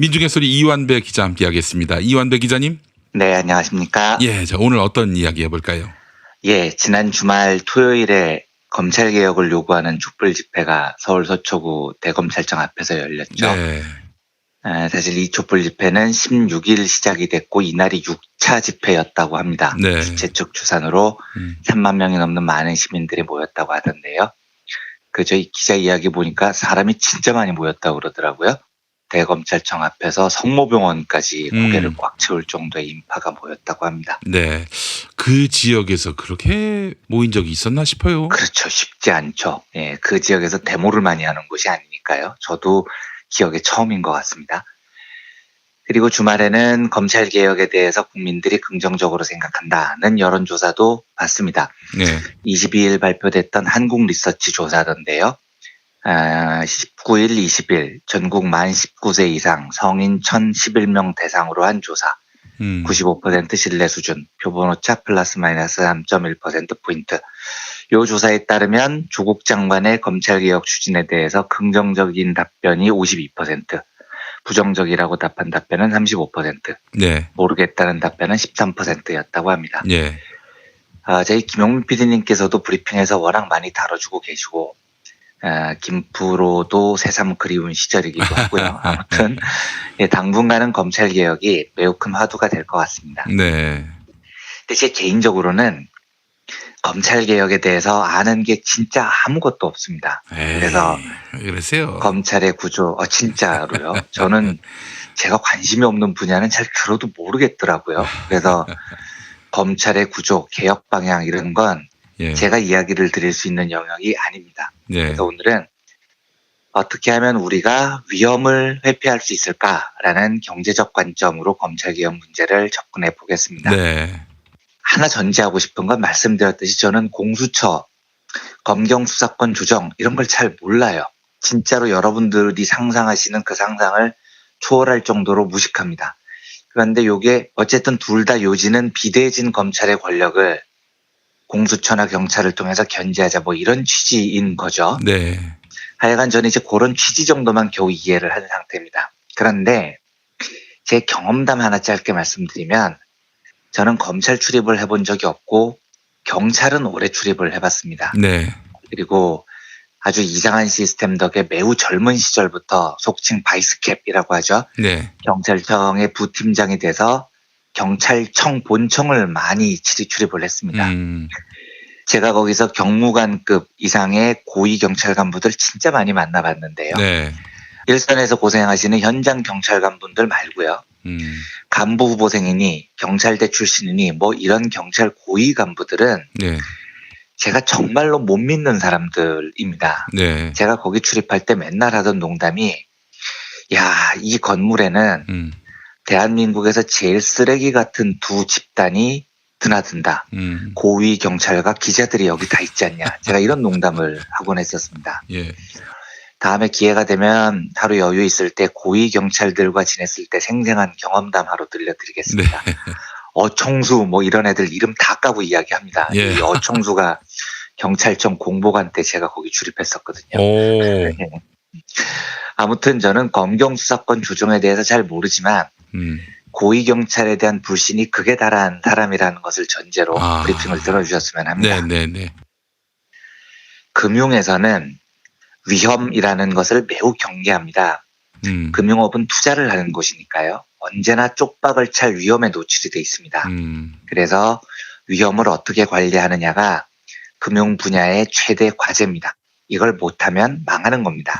민중의 소리 이완배 기자 함께하겠습니다. 이완배 기자님. 네, 안녕하십니까. 예, 자, 오늘 어떤 이야기 해볼까요? 예, 지난 주말 토요일에 검찰개혁을 요구하는 촛불 집회가 서울 서초구 대검찰청 앞에서 열렸죠. 네. 사실 이 촛불 집회는 16일 시작이 됐고 이날이 6차 집회였다고 합니다. 네. 집회 측 추산으로 3만 명이 넘는 많은 시민들이 모였다고 하던데요. 저희 기자 이야기 보니까 사람이 진짜 많이 모였다고 그러더라고요. 대검찰청 앞에서 성모병원까지 고개를 꽉 채울 정도의 인파가 모였다고 합니다. 네. 그 지역에서 그렇게 모인 적이 있었나 싶어요. 그렇죠. 쉽지 않죠. 예, 그 지역에서 데모를 많이 하는 곳이 아니니까요. 저도 기억에 처음인 것 같습니다. 그리고 주말에는 검찰개혁에 대해서 국민들이 긍정적으로 생각한다는 여론조사도 봤습니다. 네. 22일 발표됐던 한국리서치 조사던데요. 19일, 20일 전국 만 19세 이상 성인 1,011명 대상으로 한 조사. 95% 신뢰 수준, 표본오차 플러스 마이너스 3.1%포인트. 이 조사에 따르면 조국 장관의 검찰개혁 추진에 대해서 긍정적인 답변이 52%, 부정적이라고 답한 답변은 35%, 네. 모르겠다는 답변은 13%였다고 합니다. 네. 저희 김용민 PD님께서도 브리핑에서 워낙 많이 다뤄주고 계시고, 김프로도 새삼 그리운 시절이기도 하고요. 아무튼 당분간은 검찰개혁이 매우 큰 화두가 될 것 같습니다. 네. 근데 제 개인적으로는 검찰개혁에 대해서 아는 게 진짜 아무것도 없습니다. 그래서 그러세요. 검찰의 구조, 진짜로요. 저는 제가 관심이 없는 분야는 잘 들어도 모르겠더라고요. 그래서 검찰의 구조, 개혁 방향 이런 건 제가 이야기를 드릴 수 있는 영역이 아닙니다. 그래서 오늘은 어떻게 하면 우리가 위험을 회피할 수 있을까라는 경제적 관점으로 검찰개혁 문제를 접근해 보겠습니다. 네. 하나 전제하고 싶은 건 말씀드렸듯이 저는 공수처, 검경수사권 조정 이런 걸 잘 몰라요. 진짜로 여러분들이 상상하시는 그 상상을 초월할 정도로 무식합니다. 그런데 이게 어쨌든 둘 다 요지는 비대해진 검찰의 권력을 공수처나 경찰을 통해서 견제하자 뭐 이런 취지인 거죠. 네. 하여간 저는 이제 그런 취지 정도만 겨우 이해를 한 상태입니다. 그런데 제 경험담 하나 짧게 말씀드리면 저는 검찰 출입을 해본 적이 없고 경찰은 오래 출입을 해봤습니다. 네. 그리고 아주 이상한 시스템 덕에 매우 젊은 시절부터 속칭 바이스캡이라고 하죠. 네. 경찰청의 부팀장이 돼서 경찰청 본청을 많이 출입을 했습니다. 제가 거기서 경무관급 이상의 고위 경찰 간부들 진짜 많이 만나봤는데요. 네. 일선에서 고생하시는 현장 경찰관분들 말고요. 간부 후보생이니 경찰대 출신이니 뭐 이런 경찰 고위 간부들은 네. 제가 정말로 못 믿는 사람들입니다. 네. 제가 거기 출입할 때 맨날 하던 농담이 야, 이 건물에는 대한민국에서 제일 쓰레기 같은 두 집단이 드나든다. 고위 경찰과 기자들이 여기 다 있지 않냐. 제가 이런 농담을 하곤 했었습니다. 예. 다음에 기회가 되면 하루 여유 있을 때 고위 경찰들과 지냈을 때 생생한 경험담 하루 들려드리겠습니다. 네. 어총수 뭐 이런 애들 이름 다 까고 이야기합니다. 예. 이 어총수가 경찰청 공보관 때 제가 거기 출입했었거든요. 오. 아무튼 저는 검경수사권 조정에 대해서 잘 모르지만 고위 경찰에 대한 불신이 극에 달한 사람이라는 것을 전제로 브리핑을 들어주셨으면 합니다. 네. 금융에서는 위험이라는 것을 매우 경계합니다. 금융업은 투자를 하는 곳이니까요. 언제나 쪽박을 찰 위험에 노출이 돼 있습니다. 그래서 위험을 어떻게 관리하느냐가 금융 분야의 최대 과제입니다. 이걸 못하면 망하는 겁니다.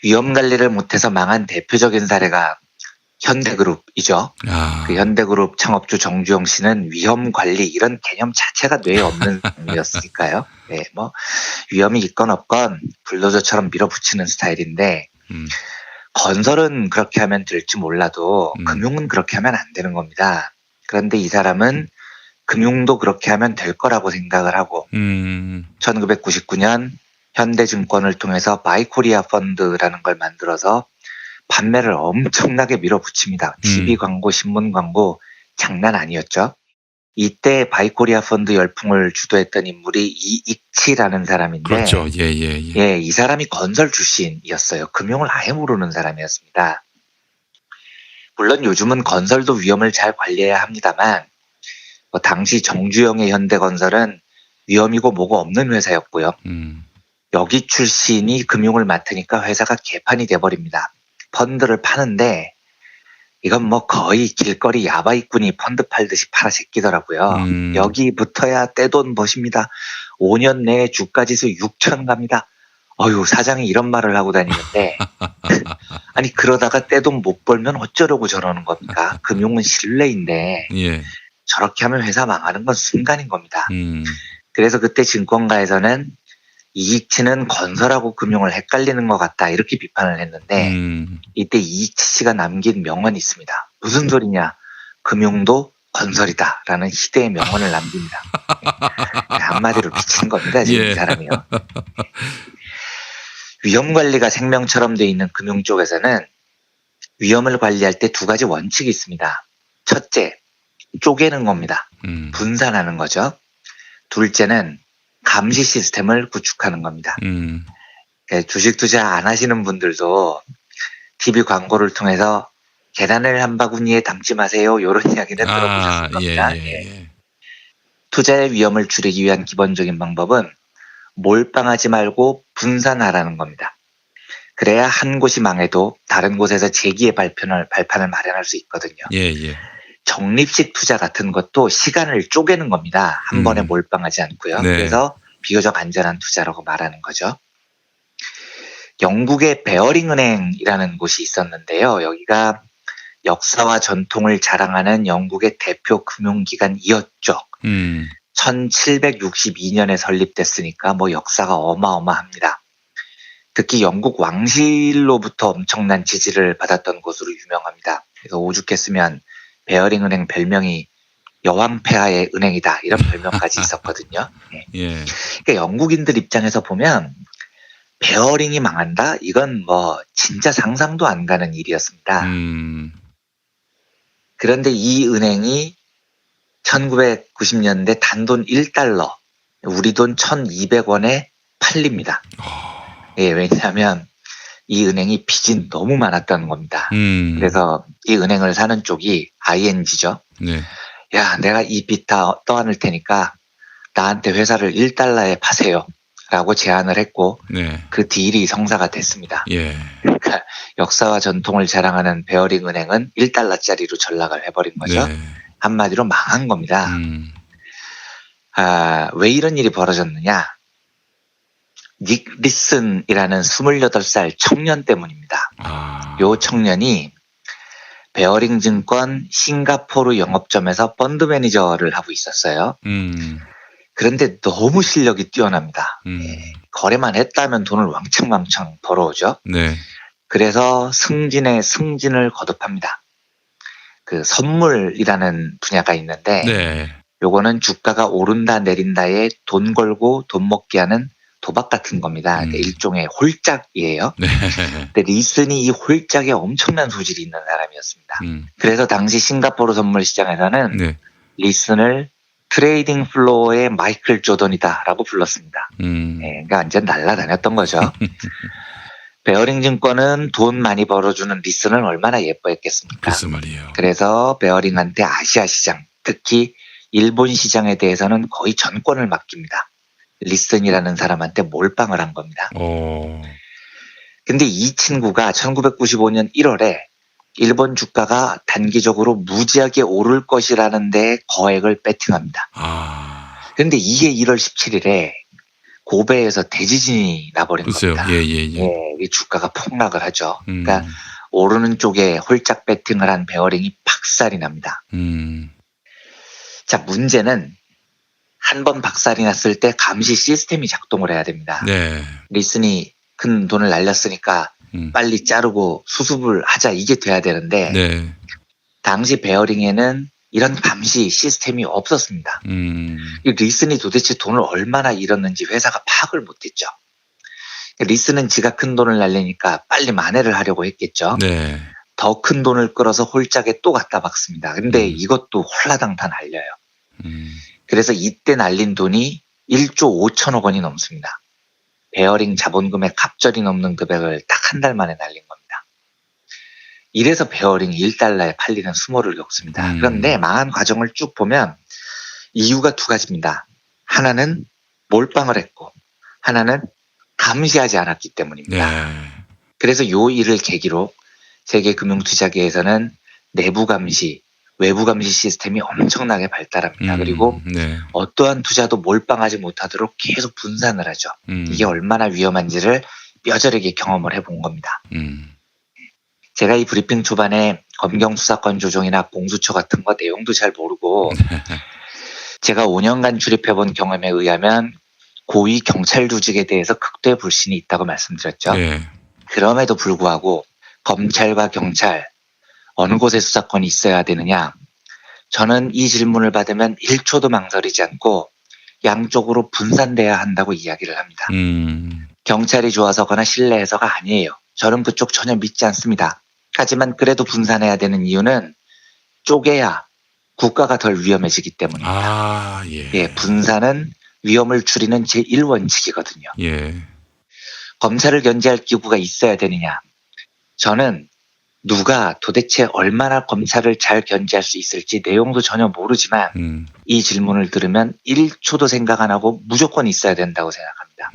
위험 관리를 못해서 망한 대표적인 사례가 현대그룹이죠. 그 현대그룹 창업주 정주영 씨는 위험 관리 이런 개념 자체가 뇌에 없는 사람이었으니까요. 네, 뭐 위험이 있건 없건 불도저처럼 밀어붙이는 스타일인데 건설은 그렇게 하면 될지 몰라도 금융은 그렇게 하면 안 되는 겁니다. 그런데 이 사람은 금융도 그렇게 하면 될 거라고 생각을 하고 1999년 현대증권을 통해서 바이코리아 펀드라는 걸 만들어서 판매를 엄청나게 밀어붙입니다. TV 광고, 신문 광고 장난 아니었죠. 이때 바이코리아 펀드 열풍을 주도했던 인물이 이익치라는 사람인데, 그렇죠. 예. 예, 이 사람이 건설 출신이었어요. 금융을 아예 모르는 사람이었습니다. 물론 요즘은 건설도 위험을 잘 관리해야 합니다만, 당시 정주영의 현대건설은 위험이고 뭐고 없는 회사였고요. 여기 출신이 금융을 맡으니까 회사가 개판이 돼버립니다. 펀드를 파는데 이건 뭐 거의 길거리 야바이꾼이 펀드 팔듯이 팔아 제끼더라고요. 여기부터야 떼돈 버십니다. 5년 내에 주가지수 6천 갑니다. 어휴, 사장이 이런 말을 하고 다니는데 아니 그러다가 떼돈 못 벌면 어쩌려고 저러는 겁니까? 금융은 신뢰인데 예. 저렇게 하면 회사 망하는 건 순간인 겁니다. 그래서 그때 증권가에서는 이익치는 건설하고 금융을 헷갈리는 것 같다 이렇게 비판을 했는데 이때 이익치 씨가 남긴 명언이 있습니다. 무슨 소리냐? 금융도 건설이다라는 희대의 명언을 남깁니다. 한마디로 미친 겁니다. 지금 예. 이 사람이요. 위험 관리가 생명처럼 돼 있는 금융 쪽에서는 위험을 관리할 때 두 가지 원칙이 있습니다. 첫째, 쪼개는 겁니다. 분산하는 거죠. 둘째는 감시 시스템을 구축하는 겁니다. 주식 투자 안 하시는 분들도 TV 광고를 통해서 계란을 한 바구니에 담지 마세요. 이런 이야기는 들어보셨을 겁니다. 예. 투자의 위험을 줄이기 위한 기본적인 방법은 몰빵하지 말고 분산하라는 겁니다. 그래야 한 곳이 망해도 다른 곳에서 재기의 발판을 마련할 수 있거든요. 예. 적립식 투자 같은 것도 시간을 쪼개는 겁니다. 한 번에 몰빵하지 않고요. 네. 그래서 비교적 안전한 투자라고 말하는 거죠. 영국의 베어링 은행이라는 곳이 있었는데요. 여기가 역사와 전통을 자랑하는 영국의 대표 금융기관이었죠. 1762년에 설립됐으니까 뭐 역사가 어마어마합니다. 특히 영국 왕실로부터 엄청난 지지를 받았던 곳으로 유명합니다. 그래서 오죽했으면 베어링 은행 별명이 여왕폐하의 은행이다 이런 별명까지 있었거든요. 예. 그러니까 영국인들 입장에서 보면 베어링이 망한다? 이건 뭐 진짜 상상도 안 가는 일이었습니다. 그런데 이 은행이 1990년대 단돈 1달러, 우리 돈 1,200원에 팔립니다. 예, 왜냐하면 이 은행이 빚이 너무 많았다는 겁니다. 그래서 이 은행을 사는 쪽이 ING죠. 네. 야, 내가 이 빚 다 떠안을 테니까 나한테 회사를 1달러에 파세요. 라고 제안을 했고 네. 그 딜이 성사가 됐습니다. 예. 그러니까 역사와 전통을 자랑하는 베어링 은행은 1달러짜리로 전락을 해버린 거죠. 네. 한마디로 망한 겁니다. 왜 이런 일이 벌어졌느냐? 닉 리슨이라는 28살 청년 때문입니다. 요 청년이 베어링 증권 싱가포르 영업점에서 펀드 매니저를 하고 있었어요. 그런데 너무 실력이 뛰어납니다. 거래만 했다면 돈을 왕창 벌어오죠. 네. 그래서 승진에 승진을 거듭합니다. 그 선물이라는 분야가 있는데 네. 요거는 주가가 오른다 내린다에 돈 걸고 돈 먹게 하는 도박 같은 겁니다. 그러니까 일종의 홀짝이에요. 네. 근데 리슨이 이 홀짝에 엄청난 소질이 있는 사람이었습니다. 그래서 당시 싱가포르 선물 시장에서는 네. 리슨을 트레이딩 플로어의 마이클 조던이다라고 불렀습니다. 그러니까 완전 날아다녔던 거죠. 베어링 증권은 돈 많이 벌어주는 리슨을 얼마나 예뻐했겠습니까? 글쎄 말이에요. 그래서 베어링한테 아시아 시장, 특히 일본 시장에 대해서는 거의 전권을 맡깁니다. 리슨이라는 사람한테 몰빵을 한 겁니다. 근데 이 친구가 1995년 1월에 일본 주가가 단기적으로 무지하게 오를 것이라는 데 거액을 배팅합니다. 그런데 이게 1월 17일에 고베에서 대지진이 나버린 글쎄요. 겁니다. 예. 이 주가가 폭락을 하죠. 그러니까 오르는 쪽에 홀짝 배팅을 한 베어링이 박살이 납니다. 자, 문제는 한 번 박살이 났을 때 감시 시스템이 작동을 해야 됩니다. 네. 리슨이 큰 돈을 날렸으니까 빨리 자르고 수습을 하자 이게 돼야 되는데 네. 당시 베어링에는 이런 감시 시스템이 없었습니다. 이 리슨이 도대체 돈을 얼마나 잃었는지 회사가 파악을 못했죠. 리슨은 지가 큰 돈을 날리니까 빨리 만회를 하려고 했겠죠. 네. 더 큰 돈을 끌어서 홀짝에 또 갖다 박습니다. 근데 이것도 홀라당탄 알려요. 그래서 이때 날린 돈이 1조 5천억 원이 넘습니다. 베어링 자본금의 갑절이 넘는 금액을 딱 한 달 만에 날린 겁니다. 이래서 베어링이 1달러에 팔리는 수모를 겪습니다. 그런데 망한 과정을 쭉 보면 이유가 두 가지입니다. 하나는 몰빵을 했고 하나는 감시하지 않았기 때문입니다. 네. 그래서 요 일을 계기로 세계 금융투자계에서는 내부 감시, 외부 감시 시스템이 엄청나게 발달합니다. 그리고 네. 어떠한 투자도 몰빵하지 못하도록 계속 분산을 하죠. 이게 얼마나 위험한지를 뼈저리게 경험을 해본 겁니다. 제가 이 브리핑 초반에 검경 수사권 조정이나 공수처 같은 거 내용도 잘 모르고 제가 5년간 출입해본 경험에 의하면 고위 경찰 조직에 대해서 극도의 불신이 있다고 말씀드렸죠. 네. 그럼에도 불구하고 검찰과 경찰 어느 곳에 수사권이 있어야 되느냐? 저는 이 질문을 받으면 1초도 망설이지 않고 양쪽으로 분산돼야 한다고 이야기를 합니다. 경찰이 좋아서거나 신뢰해서가 아니에요. 저는 그쪽 전혀 믿지 않습니다. 하지만 그래도 분산해야 되는 이유는 쪼개야 국가가 덜 위험해지기 때문입니다. 아, 예. 분산은 위험을 줄이는 제1원칙이거든요. 예. 검찰을 견제할 기구가 있어야 되느냐? 저는 누가 도대체 얼마나 검찰을 잘 견제할 수 있을지 내용도 전혀 모르지만 이 질문을 들으면 1초도 생각 안 하고 무조건 있어야 된다고 생각합니다.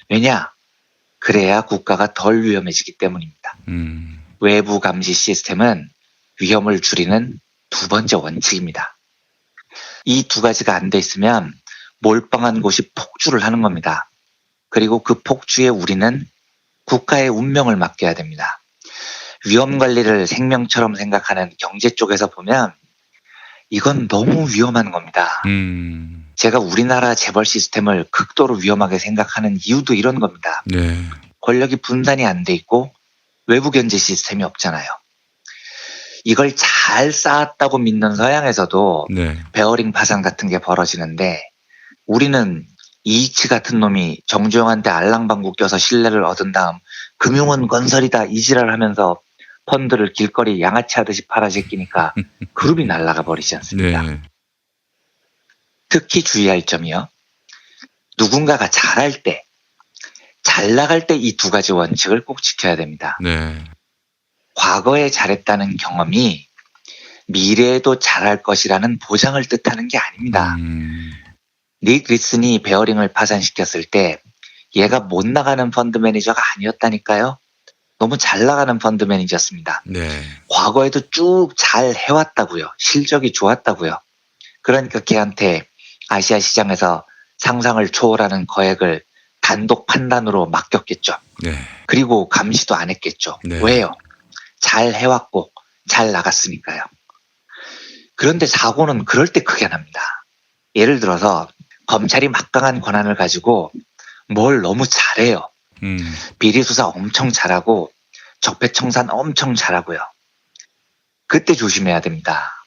왜냐? 그래야 국가가 덜 위험해지기 때문입니다. 외부 감시 시스템은 위험을 줄이는 두 번째 원칙입니다. 이 두 가지가 안 돼 있으면 몰빵한 곳이 폭주를 하는 겁니다. 그리고 그 폭주에 우리는 국가의 운명을 맡겨야 됩니다. 위험 관리를 생명처럼 생각하는 경제 쪽에서 보면 이건 너무 위험한 겁니다. 제가 우리나라 재벌 시스템을 극도로 위험하게 생각하는 이유도 이런 겁니다. 네. 권력이 분산이 안 돼 있고 외부 견제 시스템이 없잖아요. 이걸 잘 쌓았다고 믿는 서양에서도 네. 베어링 파산 같은 게 벌어지는데 우리는 이익치 같은 놈이 정주영한테 알랑방구 껴서 신뢰를 얻은 다음 금융은 건설이다 이지랄 하면서 펀드를 길거리 양아치 하듯이 팔아제끼니까 그룹이 날아가 버리지 않습니까? 네. 특히 주의할 점이요. 누군가가 잘할 때, 잘 나갈 때 이 두 가지 원칙을 꼭 지켜야 됩니다. 네. 과거에 잘했다는 경험이 미래에도 잘할 것이라는 보장을 뜻하는 게 아닙니다. 닉 리슨이 베어링을 파산시켰을 때 얘가 못 나가는 펀드 매니저가 아니었다니까요. 너무 잘 나가는 펀드 매니저였습니다. 네. 과거에도 쭉 잘 해왔다고요. 실적이 좋았다고요. 그러니까 걔한테 아시아 시장에서 상상을 초월하는 거액을 단독 판단으로 맡겼겠죠. 네. 그리고 감시도 안 했겠죠. 네. 왜요? 잘 해왔고 잘 나갔으니까요. 그런데 사고는 그럴 때 크게 납니다. 예를 들어서 검찰이 막강한 권한을 가지고 뭘 너무 잘해요. 비리 수사 엄청 잘하고 적폐청산 엄청 잘하고요. 그때 조심해야 됩니다.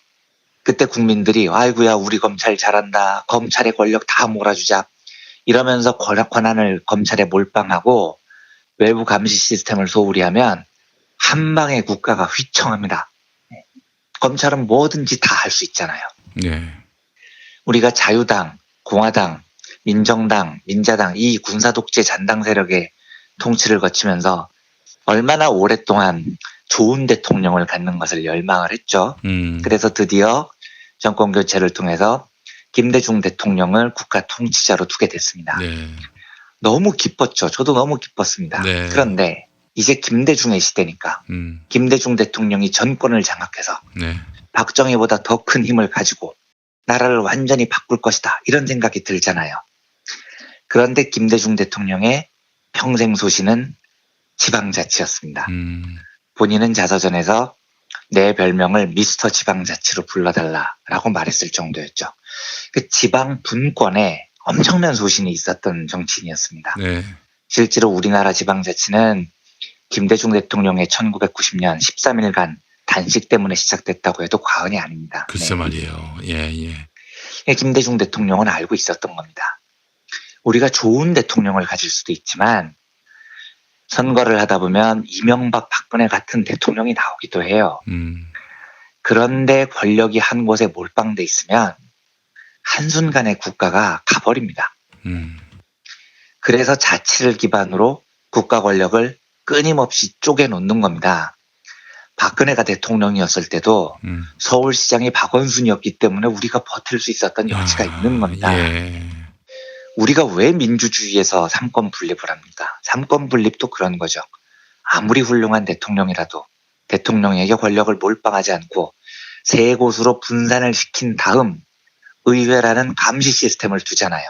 그때 국민들이 아이고야 우리 검찰 잘한다. 검찰의 권력 다 몰아주자. 이러면서 권한을 검찰에 몰빵하고 외부 감시 시스템을 소홀히 하면 한 방에 국가가 휘청합니다. 검찰은 뭐든지 다 할 수 있잖아요. 네. 우리가 자유당, 공화당, 민정당, 민자당 이 군사독재 잔당 세력의 통치를 거치면서 얼마나 오랫동안 좋은 대통령을 갖는 것을 열망을 했죠. 그래서 드디어 정권 교체를 통해서 김대중 대통령을 국가 통치자로 두게 됐습니다. 네. 너무 기뻤죠. 저도 너무 기뻤습니다. 네. 그런데 이제 김대중의 시대니까 김대중 대통령이 정권을 장악해서 네. 박정희보다 더 큰 힘을 가지고 나라를 완전히 바꿀 것이다. 이런 생각이 들잖아요. 그런데 김대중 대통령의 평생 소신은 지방자치였습니다. 본인은 자서전에서 내 별명을 미스터 지방자치로 불러달라라고 말했을 정도였죠. 그 지방 분권에 엄청난 소신이 있었던 정치인이었습니다. 네. 실제로 우리나라 지방자치는 김대중 대통령의 1990년 13일간 단식 때문에 시작됐다고 해도 과언이 아닙니다. 글쎄 말이에요. 예. 김대중 대통령은 알고 있었던 겁니다. 우리가 좋은 대통령을 가질 수도 있지만 선거를 하다 보면 이명박, 박근혜 같은 대통령이 나오기도 해요. 그런데 권력이 한 곳에 몰빵돼 있으면 한순간에 국가가 가버립니다. 그래서 자치를 기반으로 국가 권력을 끊임없이 쪼개놓는 겁니다. 박근혜가 대통령이었을 때도 서울시장이 박원순이었기 때문에 우리가 버틸 수 있었던 여지가 있는 겁니다. 예. 우리가 왜 민주주의에서 삼권 분립을 합니까? 삼권 분립도 그런 거죠. 아무리 훌륭한 대통령이라도 대통령에게 권력을 몰빵하지 않고 세 곳으로 분산을 시킨 다음 의회라는 감시 시스템을 두잖아요.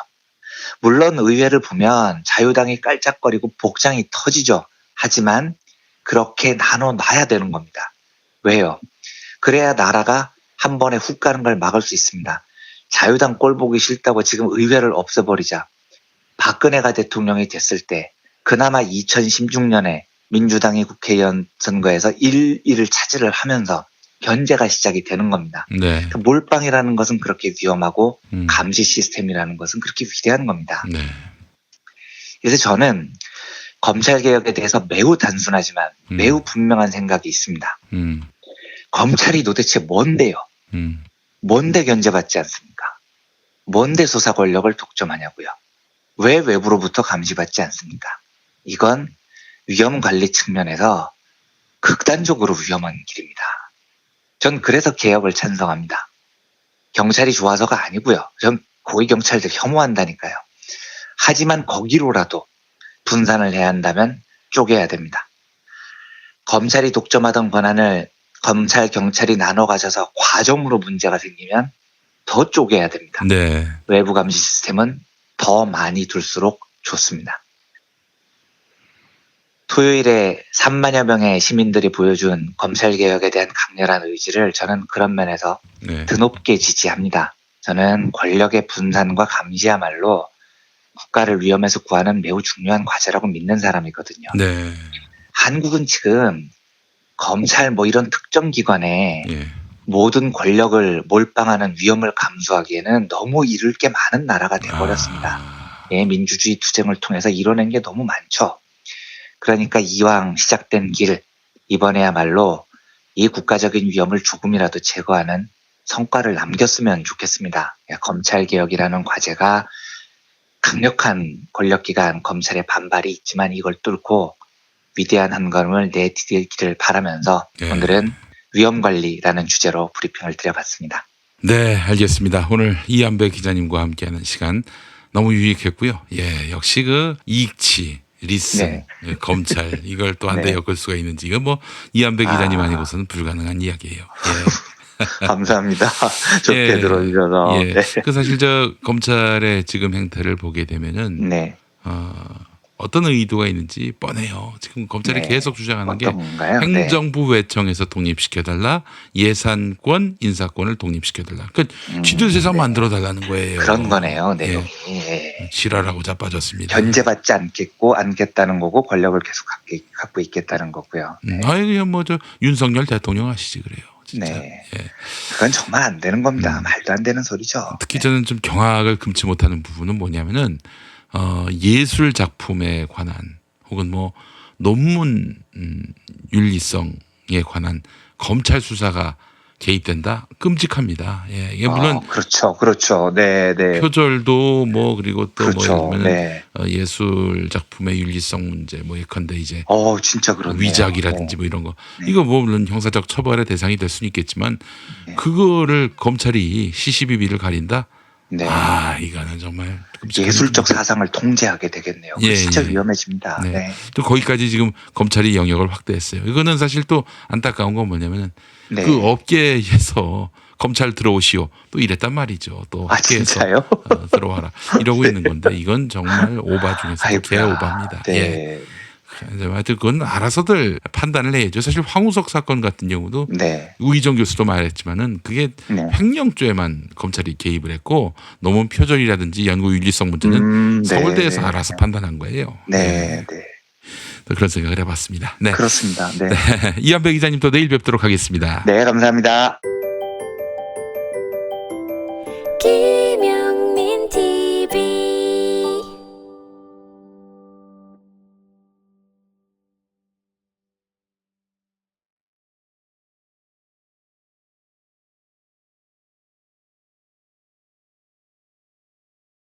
물론 의회를 보면 자유당이 깔짝거리고 복장이 터지죠. 하지만 그렇게 나눠놔야 되는 겁니다. 왜요? 그래야 나라가 한 번에 훅 가는 걸 막을 수 있습니다. 자유당 꼴 보기 싫다고 지금 의회를 없애버리자. 박근혜가 대통령이 됐을 때 그나마 2016년에 민주당이 국회의원 선거에서 1위를 차지를 하면서 견제가 시작이 되는 겁니다. 네. 몰빵이라는 것은 그렇게 위험하고 감시 시스템이라는 것은 그렇게 위대한 겁니다. 네. 그래서 저는 검찰개혁에 대해서 매우 단순하지만 매우 분명한 생각이 있습니다. 검찰이 도대체 뭔데요? 뭔데 견제받지 않습니까? 뭔데 수사 권력을 독점하냐고요? 왜 외부로부터 감시받지 않습니까? 이건 위험 관리 측면에서 극단적으로 위험한 길입니다. 전 그래서 개혁을 찬성합니다. 경찰이 좋아서가 아니고요. 전 고위 경찰들 혐오한다니까요. 하지만 거기로라도 분산을 해야 한다면 쪼개야 됩니다. 검찰이 독점하던 권한을 검찰, 경찰이 나눠 가져서 과정으로 문제가 생기면 더 쪼개야 됩니다. 네. 외부 감시 시스템은 더 많이 둘수록 좋습니다. 토요일에 3만여 명의 시민들이 보여준 검찰개혁에 대한 강렬한 의지를 저는 그런 면에서 네. 드높게 지지합니다. 저는 권력의 분산과 감시야말로 국가를 위험에서 구하는 매우 중요한 과제라고 믿는 사람이거든요. 네. 한국은 지금 검찰 뭐 이런 특정 기관에 예. 모든 권력을 몰빵하는 위험을 감수하기에는 너무 이룰 게 많은 나라가 되어버렸습니다. 예, 민주주의 투쟁을 통해서 이뤄낸 게 너무 많죠. 그러니까 이왕 시작된 길, 이번에야말로 이 국가적인 위험을 조금이라도 제거하는 성과를 남겼으면 좋겠습니다. 검찰개혁이라는 과제가 강력한 권력기관 검찰의 반발이 있지만 이걸 뚫고 위대한 한 걸음을 내디딜기를 바라면서 예. 오늘은 위험관리라는 주제로 브리핑을 드려봤습니다. 네, 알겠습니다. 오늘 이한배 기자님과 함께하는 시간 너무 유익했고요. 예, 역시 그 이익치, 리슨, 네. 예, 검찰 이걸 또 한데 네. 엮을 수가 있는지 이거 뭐 이한배 기자님 아니고서는 불가능한 이야기예요. 예. 감사합니다. 좋게 예. 들어주셔서. 예. 네. 그 사실 저 검찰의 지금 행태를 보게 되면은 네. 어떤 의도가 있는지 뻔해요. 지금 검찰이 네. 계속 주장하는 게 어떤가요? 행정부 외청에서 독립시켜달라, 예산권, 인사권을 독립시켜달라. 그 쥐들 세상 네. 만들어달라는 거예요. 그런 거네요. 예. 내용이. 예. 지랄하고 자빠졌습니다. 견제받지 않겠다는 거고 권력을 계속 갖고 있겠다는 거고요. 네. 아이 뭐저 윤석열 대통령 하시지 그래요. 진짜. 네. 예. 그건 정말 안 되는 겁니다. 말도 안 되는 소리죠. 특히 저는 좀 경악을 금치 못하는 부분은 뭐냐면은 예술 작품에 관한 혹은 뭐 논문 윤리성에 관한 검찰 수사가 개입된다? 끔찍합니다. 예, 이게 물론 그렇죠. 네. 표절도 뭐 그리고 또 그렇죠. 뭐 네. 예술 작품의 윤리성 문제 뭐 예컨대 이제 진짜 그렇네요. 위작이라든지 뭐 이런 거 이거 뭐 물론 형사적 처벌의 대상이 될 수는 있겠지만 그거를 검찰이 시시비비를 가린다? 네. 이거는 정말 끔찍한 예술적 사상을 통제하게 되겠네요. 예, 진짜 예. 위험해집니다. 네. 네. 또 거기까지 지금 검찰이 영역을 확대했어요. 이거는 사실 또 안타까운 건 뭐냐면은 네. 그 업계에서 검찰 들어오시오 또 이랬단 말이죠. 또 업계에서 진짜요? 들어와라 이러고 있는 건데 이건 정말 오바 중에서 개 오바입니다. 네. 예. 하여튼 그건 알아서들 판단을 해야죠. 사실 황우석 사건 같은 경우도 네. 우희정 교수도 말했지만은 그게 네. 횡령죄만 검찰이 개입을 했고 논문 표절이라든지 연구 윤리성 문제는 서울대에서 네. 알아서 판단한 거예요. 네. 또 그런 생각을 해봤습니다. 네. 그렇습니다. 네. 이한배 기자님 또 내일 뵙도록 하겠습니다. 네, 감사합니다.